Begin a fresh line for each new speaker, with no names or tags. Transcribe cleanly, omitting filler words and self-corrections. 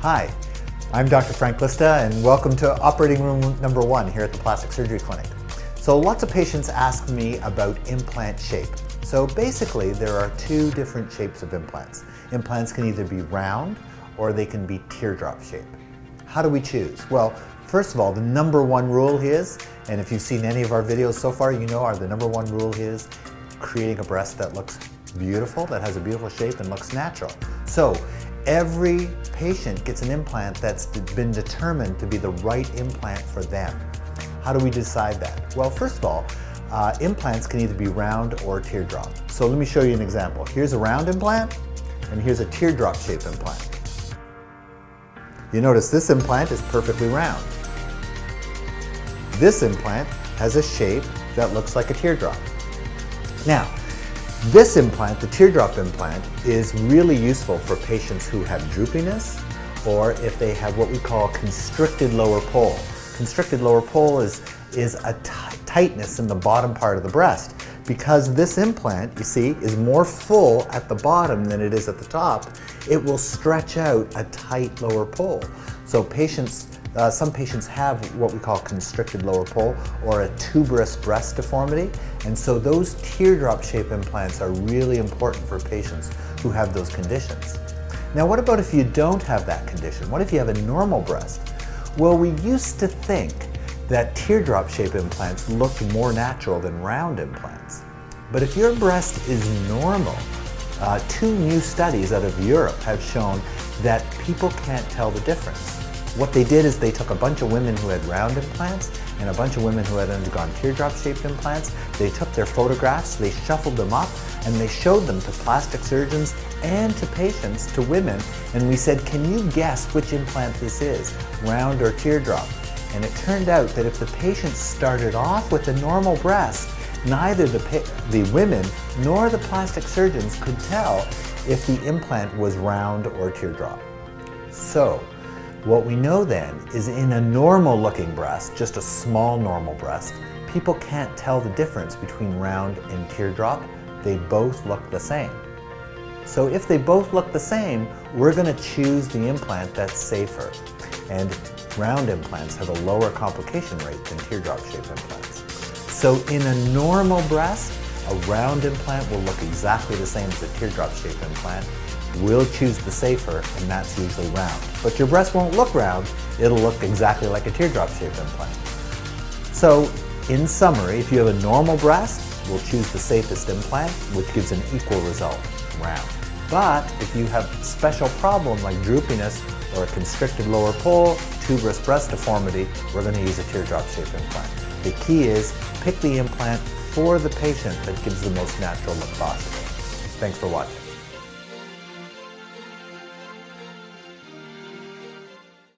Hi, I'm Dr. Frank Lista and welcome to operating room number 1 here at the Plastic Surgery Clinic. So lots of patients ask me about implant shape. So basically there are two different shapes of implants. Implants can either be round or they can be teardrop shape. How do we choose? Well, first of all, the number one rule is, and if you've seen any of our videos so far, you know the number one rule is creating a breast that looks beautiful, that has a beautiful shape and looks natural. So every patient gets an implant that's been determined to be the right implant for them. How do we decide that? Well, first of all, implants can either be round or teardrop. So let me show you an example. Here's a round implant and here's a teardrop shape implant. You notice this implant is perfectly round. This implant has a shape that looks like a teardrop. Now, this implant, the teardrop implant, is really useful for patients who have droopiness or if they have what we call constricted lower pole. Constricted lower pole is a tightness in the bottom part of the breast. Because this implant, you see, is more full at the bottom than it is at the top, it will stretch out a tight lower pole. So some patients have what we call constricted lower pole or a tuberous breast deformity, and so those teardrop shape implants are really important for patients who have those conditions. Now what about if you don't have that condition? What if you have a normal breast? Well, we used to think that teardrop shape implants looked more natural than round implants. But if your breast is normal, two new studies out of Europe have shown that people can't tell the difference. What they did is they took a bunch of women who had round implants and a bunch of women who had undergone teardrop-shaped implants. They took their photographs, they shuffled them up, and they showed them to plastic surgeons and to patients, to women, and we said, can you guess which implant this is, round or teardrop? And it turned out that if the patient started off with a normal breast, neither the women nor the plastic surgeons could tell if the implant was round or teardrop. So, what we know then is in a normal looking breast, just a small normal breast, people can't tell the difference between round and teardrop. They both look the same. So if they both look the same, we're going to choose the implant that's safer. And round implants have a lower complication rate than teardrop shape implants. So in a normal breast, a round implant will look exactly the same as a teardrop shape implant. We'll choose the safer, and that's usually round. But your breast won't look round, it'll look exactly like a teardrop shape implant. So in summary, if you have a normal breast, we'll choose the safest implant, which gives an equal result, round. But if you have a special problem like droopiness or a constricted lower pole, tuberous breast deformity, we're going to use a teardrop shape implant. The key is pick the implant for the patient that gives the most natural look possible. Thanks for watching.